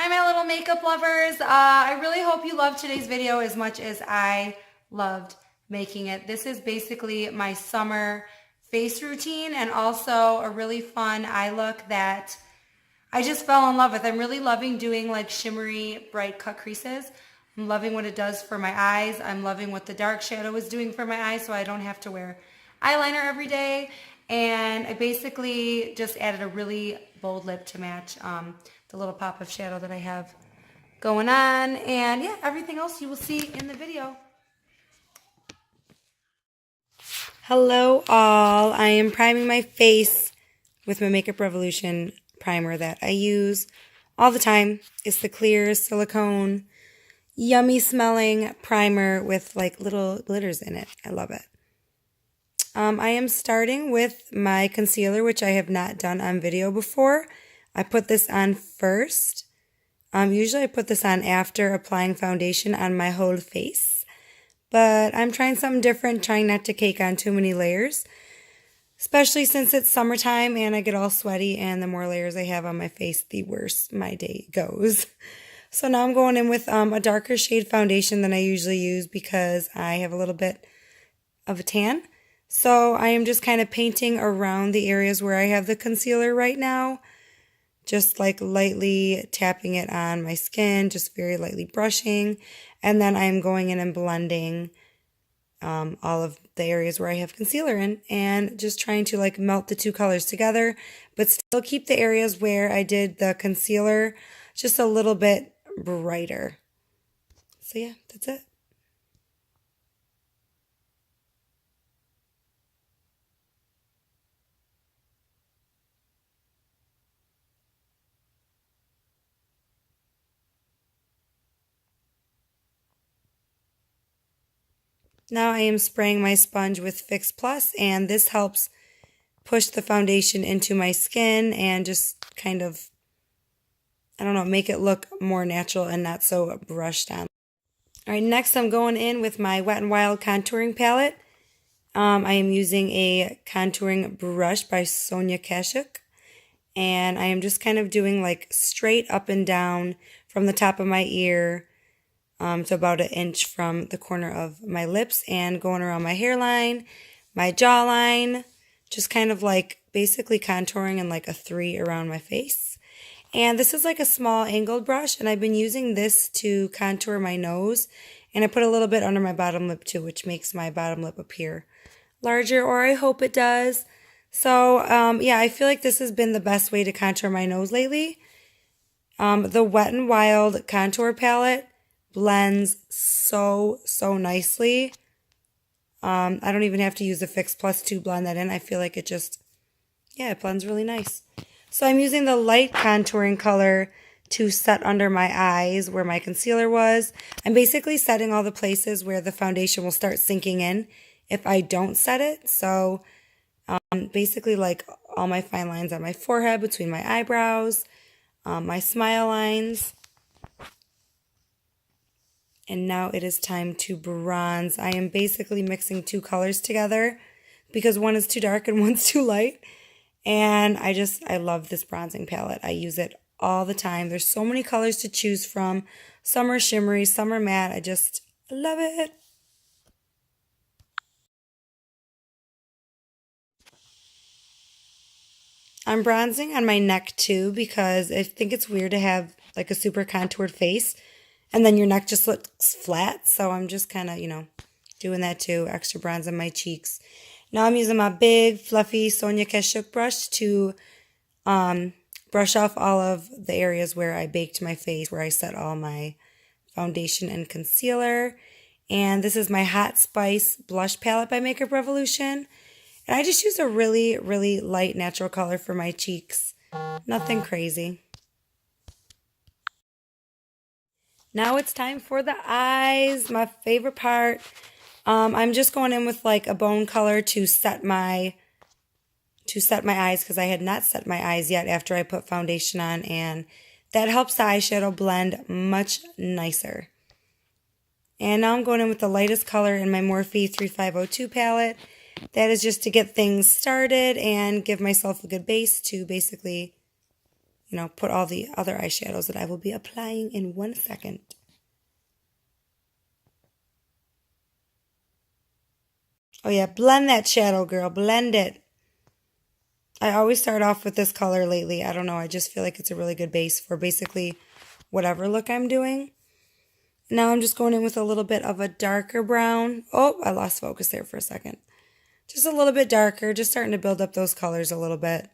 Hi, my little makeup lovers. I really hope you loved today's video as much as I loved making it. This is basically my summer face routine and also a really fun eye look that I just fell in love with. I'm really loving doing like shimmery, bright cut creases. I'm loving what it does for my eyes. I'm loving what the dark shadow is doing for my eyes so I don't have to wear eyeliner every day. And I basically just added a really bold lip to match the little pop of shadow that I have going on. And yeah, everything else you will see in the video. Hello all. I am priming my face with my Makeup Revolution primer that I use all the time. It's the clear silicone, yummy smelling primer with like little glitters in it. I love it. I am starting with my concealer, which I have not done on video before. I put this on first. Usually I put this on after applying foundation on my whole face. But I'm trying something different, trying not to cake on too many layers. Especially since it's summertime and I get all sweaty, and the more layers I have on my face, the worse my day goes. So now I'm going in with a darker shade foundation than I usually use because I have a little bit of a tan. So I am just kind of painting around the areas where I have the concealer right now. Just like lightly tapping it on my skin, just very lightly brushing. And then I'm going in and blending all of the areas where I have concealer in, and just trying to like melt the two colors together, but still keep the areas where I did the concealer just a little bit brighter. So yeah, that's it. Now I am spraying my sponge with Fix Plus, and this helps push the foundation into my skin and just kind of, I don't know, make it look more natural and not so brushed on. All right, next I'm going in with my Wet n Wild contouring palette. I am using a contouring brush by Sonia Kashuk, and I am just kind of doing like straight up and down from the top of my ear to about an inch from the corner of my lips, and going around my hairline, my jawline, just kind of like basically contouring in like a 3 around my face. And this is like a small angled brush, and I've been using this to contour my nose, and I put a little bit under my bottom lip too, which makes my bottom lip appear larger, or I hope it does. So yeah, I feel like this has been the best way to contour my nose lately. The Wet n Wild contour palette blends so nicely. I don't even have to use the Fix Plus to blend that in. I feel like it just, yeah, it blends really nice. So I'm using the light contouring color to set under my eyes where my concealer was. I'm basically setting all the places where the foundation will start sinking in if I don't set it. So basically like all my fine lines on my forehead, between my eyebrows, my smile lines. And now it is time to bronze. I am basically mixing two colors together because one is too dark and one's too light. And I love this bronzing palette. I use it all the time. There's so many colors to choose from. Some are shimmery, some are matte. I love it. I'm bronzing on my neck too because I think it's weird to have like a super contoured face and then your neck just looks flat. So I'm just kind of, doing that too. Extra bronze on my cheeks. Now I'm using my big, fluffy Sonia Kashuk brush to brush off all of the areas where I baked my face, where I set all my foundation and concealer. And this is my Hot Spice blush palette by Makeup Revolution. And I just use a really light natural color for my cheeks. Nothing crazy. Now it's time for the eyes, my favorite part. I'm just going in with like a bone color to set my eyes because I had not set my eyes yet after I put foundation on, and that helps the eyeshadow blend much nicer. And now I'm going in with the lightest color in my Morphe 3502 palette. That is just to get things started and give myself a good base to basically, put all the other eyeshadows that I will be applying in 1 second. Oh yeah, blend that shadow, girl. Blend it. I always start off with this color lately. I don't know. I just feel like it's a really good base for basically whatever look I'm doing. Now I'm just going in with a little bit of a darker brown. Oh, I lost focus there for a second. Just a little bit darker. Just starting to build up those colors a little bit.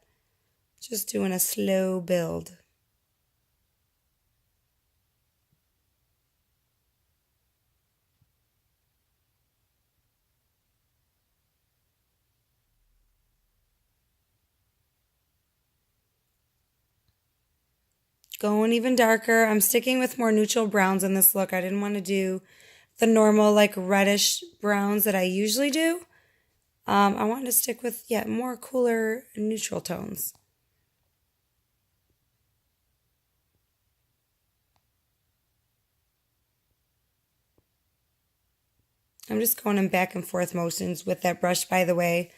Just doing a slow build. Going even darker. I'm sticking with more neutral browns in this look. I didn't want to do the normal like reddish browns that I usually do. I wanted to stick with, more cooler neutral tones. I'm just going in back and forth motions with that brush, by the way.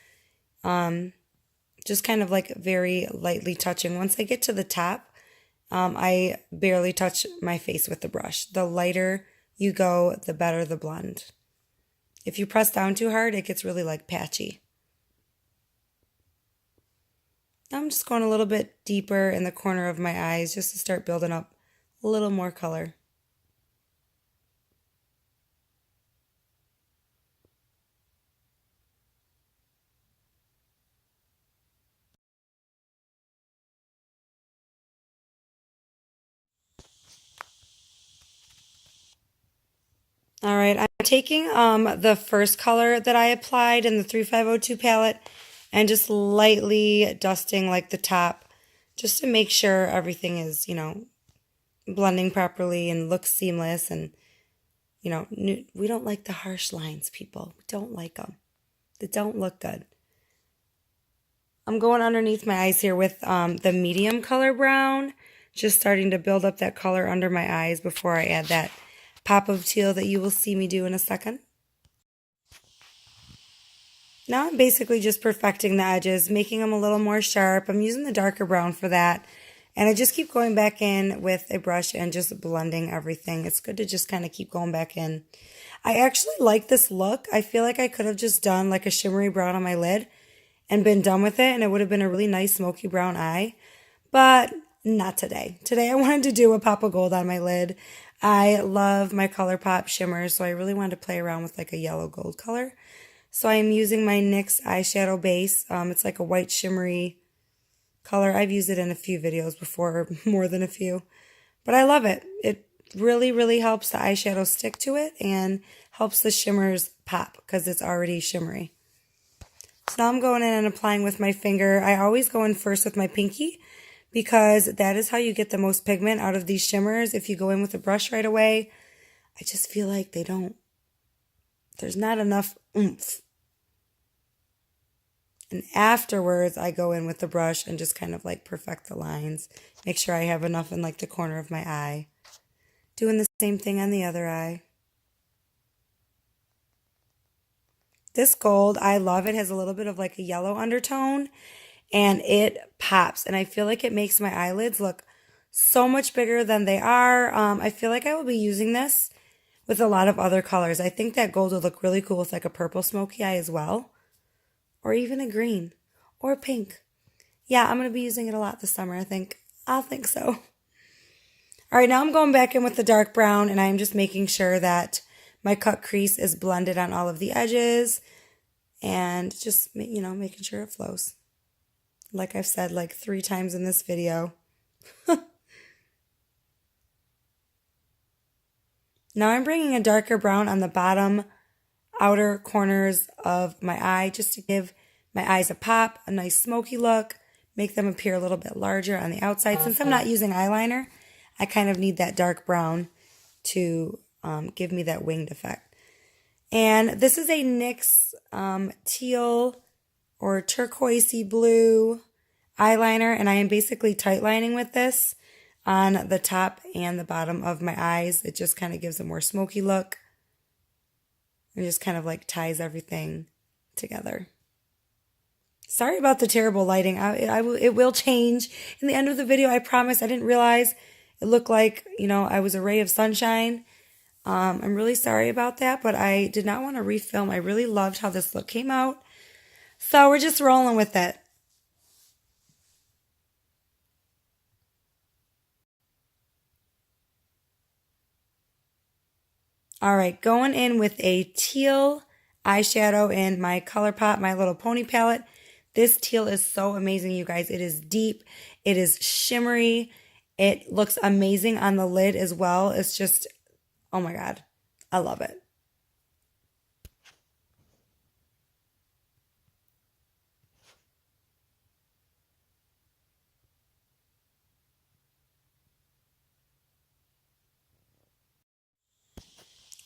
Just kind of like very lightly touching. Once I get to the top, I barely touch my face with the brush. The lighter you go, the better the blend. If you press down too hard, it gets really like patchy. I'm just going a little bit deeper in the corner of my eyes just to start building up a little more color. All right, I'm taking the first color that I applied in the 3502 palette and just lightly dusting like the top just to make sure everything is, blending properly and looks seamless. And, we don't like the harsh lines, people. We don't like them. They don't look good. I'm going underneath my eyes here with the medium color brown, just starting to build up that color under my eyes before I add that pop of teal that you will see me do in a second. Now I'm basically just perfecting the edges, making them a little more sharp. I'm using the darker brown for that. And I just keep going back in with a brush and just blending everything. It's good to just kind of keep going back in. I actually like this look. I feel like I could have just done like a shimmery brown on my lid and been done with it, and it would have been a really nice smoky brown eye. But not today. Today I wanted to do a pop of gold on my lid. I love my Colourpop shimmers, so I really wanted to play around with like a yellow gold color. So I'm using my NYX eyeshadow base. It's like a white shimmery color. I've used it in a few videos before, more than a few. But I love it. It really, really helps the eyeshadow stick to it and helps the shimmers pop because it's already shimmery. So now I'm going in and applying with my finger. I always go in first with my pinky because that is how you get the most pigment out of these shimmers. If you go in with a brush right away, I just feel like there's not enough oomph. And afterwards, I go in with the brush and just kind of like perfect the lines. Make sure I have enough in like the corner of my eye. Doing the same thing on the other eye. This gold, I love it. Has a little bit of like a yellow undertone and it pops. And I feel like it makes my eyelids look so much bigger than they are. I feel like I will be using this with a lot of other colors. I think that gold would look really cool with like a purple smoky eye as well. Or even a green or pink. Yeah, I'm going to be using it a lot this summer, I think. I think so. All right, now I'm going back in with the dark brown and I'm just making sure that my cut crease is blended on all of the edges and just, making sure it flows. Like I've said like 3 times in this video. Now I'm bringing a darker brown on the bottom outer corners of my eye just to give my eyes a pop, a nice smoky look, make them appear a little bit larger on the outside. Since I'm not using eyeliner, I kind of need that dark brown to give me that winged effect. And this is a NYX teal or turquoisey blue eyeliner, and I am basically tightlining with this on the top and the bottom of my eyes. It just kind of gives a more smoky look. It just kind of like ties everything together. Sorry about the terrible lighting. It will change in the end of the video. I promise. I didn't realize it looked like, I was a ray of sunshine. I'm really sorry about that, but I did not want to refilm. I really loved how this look came out. So we're just rolling with it. All right, going in with a teal eyeshadow in my Colourpop, my little pony palette. This teal is so amazing, you guys. It is deep. It is shimmery. It looks amazing on the lid as well. It's just, oh my God, I love it.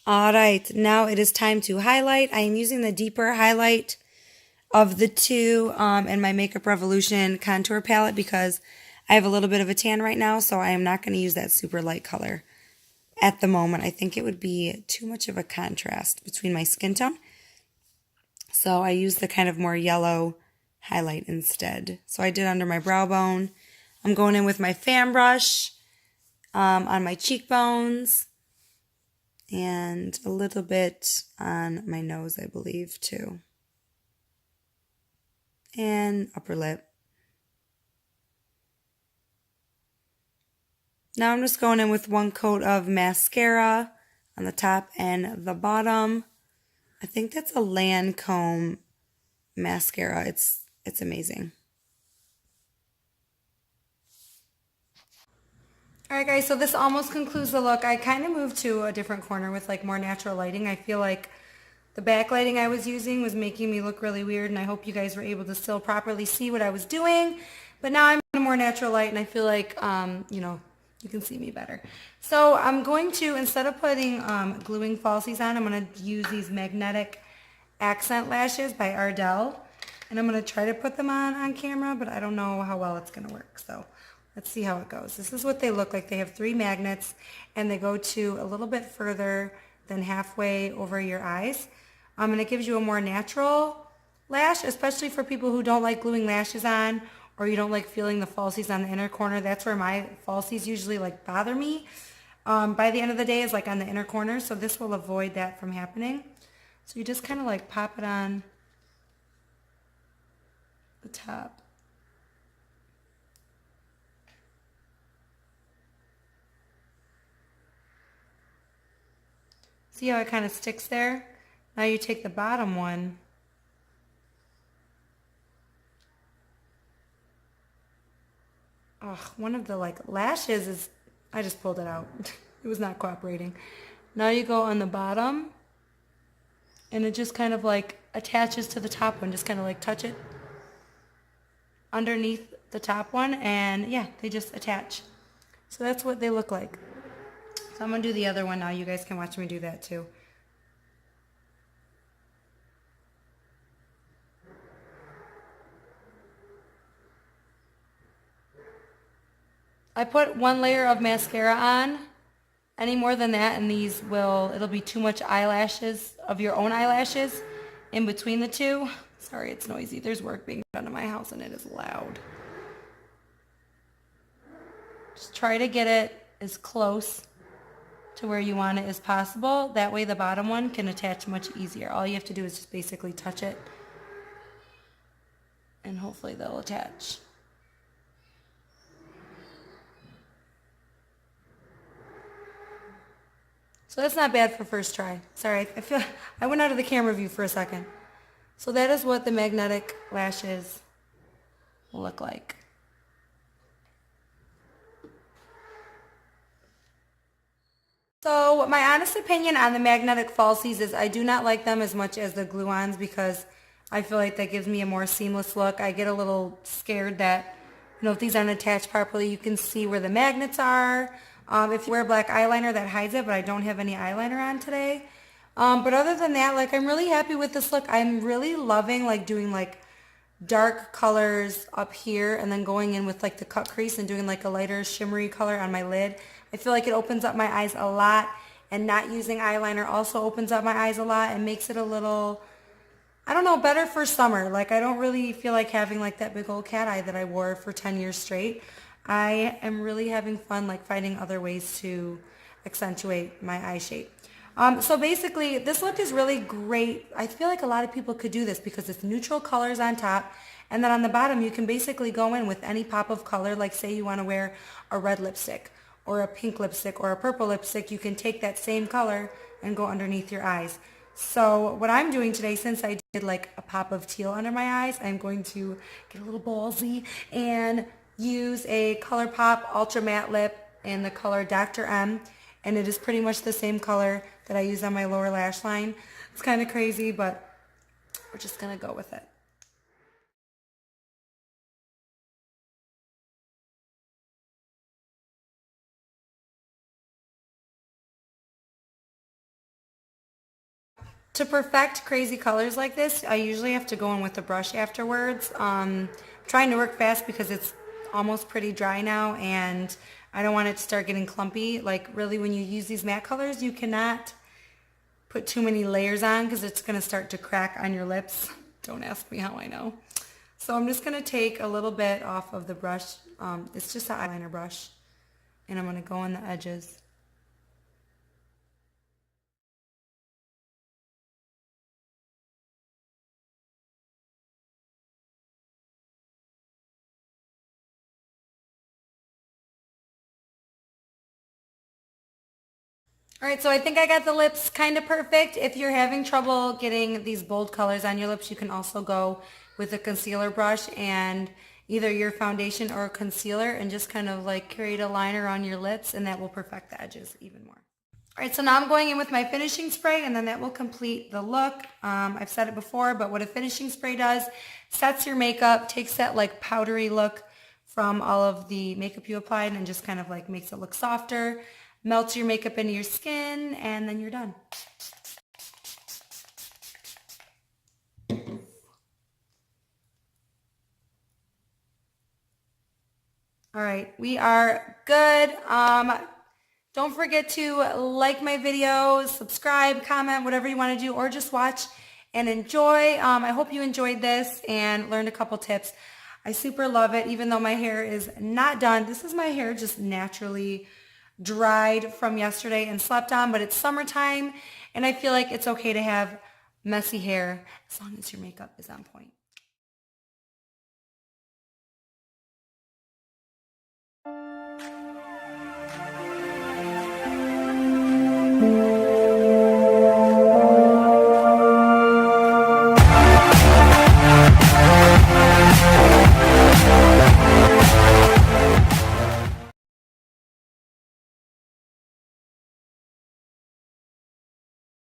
All right, now it is time to highlight. I am using the deeper highlight of the two in my Makeup Revolution contour palette because I have a little bit of a tan right now, so I am not going to use that super light color at the moment. I think it would be too much of a contrast between my skin tone. So I use the kind of more yellow highlight instead. So I did under my brow bone. I'm going in with my fan brush on my cheekbones. And a little bit on my nose, I believe, too. And upper lip. Now I'm just going in with one coat of mascara on the top and the bottom. I think that's a Lancome mascara. It's amazing. Alright guys, so this almost concludes the look. I kind of moved to a different corner with like more natural lighting. I feel like the backlighting I was using was making me look really weird, and I hope you guys were able to still properly see what I was doing. But now I'm in a more natural light, and I feel like, you can see me better. So I'm going to, instead of putting gluing falsies on, I'm going to use these magnetic accent lashes by Ardell. And I'm going to try to put them on camera, but I don't know how well it's going to work. So let's see how it goes. This is what they look like. They have 3 magnets, and they go to a little bit further than halfway over your eyes. And it gives you a more natural lash, especially for people who don't like gluing lashes on, or you don't like feeling the falsies on the inner corner. That's where my falsies usually like bother me. By the end of the day is like on the inner corner, so this will avoid that from happening. So you just kind of like pop it on the top. See how it kind of sticks there? Now you take the bottom one. One of the like lashes is, I just pulled it out. It was not cooperating. Now you go on the bottom, and it just kind of like attaches to the top one. Just kind of like touch it underneath the top one, and yeah, they just attach. So that's what they look like. So I'm going to do the other one now. You guys can watch me do that too. I put 1 layer of mascara on. Any more than that, and it'll be too much eyelashes, of your own eyelashes, in between the two. Sorry, it's noisy. There's work being done in my house, and it is loud. Just try to get it as close to where you want it as possible. That way the bottom one can attach much easier. All you have to do is just basically touch it, and hopefully they'll attach. So that's not bad for first try. Sorry, I feel I went out of the camera view for a second. So that is what the magnetic lashes will look like. So my honest opinion on the magnetic falsies is I do not like them as much as the glue-ons because I feel like that gives me a more seamless look. I get a little scared that, if these aren't attached properly, you can see where the magnets are. If you wear black eyeliner, that hides it, but I don't have any eyeliner on today. But other than that, like, I'm really happy with this look. I'm really loving, like, doing, like, dark colors up here and then going in with, like, the cut crease and doing, like, a lighter shimmery color on my lid. I feel like it opens up my eyes a lot, and not using eyeliner also opens up my eyes a lot and makes it a little, I don't know, better for summer. Like I don't really feel like having like that big old cat eye that I wore for 10 years straight. I am really having fun like finding other ways to accentuate my eye shape. So basically this look is really great. I feel like a lot of people could do this because it's neutral colors on top, and then on the bottom you can basically go in with any pop of color. Like say you want to wear a red lipstick or a pink lipstick or a purple lipstick, you can take that same color and go underneath your eyes. So what I'm doing today, since I did like a pop of teal under my eyes, I'm going to get a little ballsy and use a Colourpop Ultra Matte Lip in the color Dr. M. And it is pretty much the same color that I use on my lower lash line. It's kind of crazy, but we're just going to go with it. To perfect crazy colors like this, I usually have to go in with a brush afterwards. Trying to work fast because it's almost pretty dry now and I don't want it to start getting clumpy. Like really when you use these matte colors, you cannot put too many layers on because it's going to start to crack on your lips. Don't ask me how I know. So I'm just going to take a little bit off of the brush. It's just an eyeliner brush. And I'm going to go on the edges. All right, so I think I got the lips kind of perfect. If you're having trouble getting these bold colors on your lips, you can also go with a concealer brush and either your foundation or concealer and just kind of like create a liner on your lips, and that will perfect the edges even more. All right, so now I'm going in with my finishing spray, and then that will complete the look. I've said it before, but what a finishing spray does, sets your makeup, takes that like powdery look from all of the makeup you applied and just kind of like makes it look softer, melts your makeup into your skin, and then you're done. All right, we are good. Don't forget to like my videos, subscribe, comment, whatever you want to do, or just watch and enjoy. I hope you enjoyed this and learned a couple tips. I super love it, even though my hair is not done. This is my hair just naturally dried from yesterday and slept on, but it's summertime, and I feel like it's okay to have messy hair as long as your makeup is on point.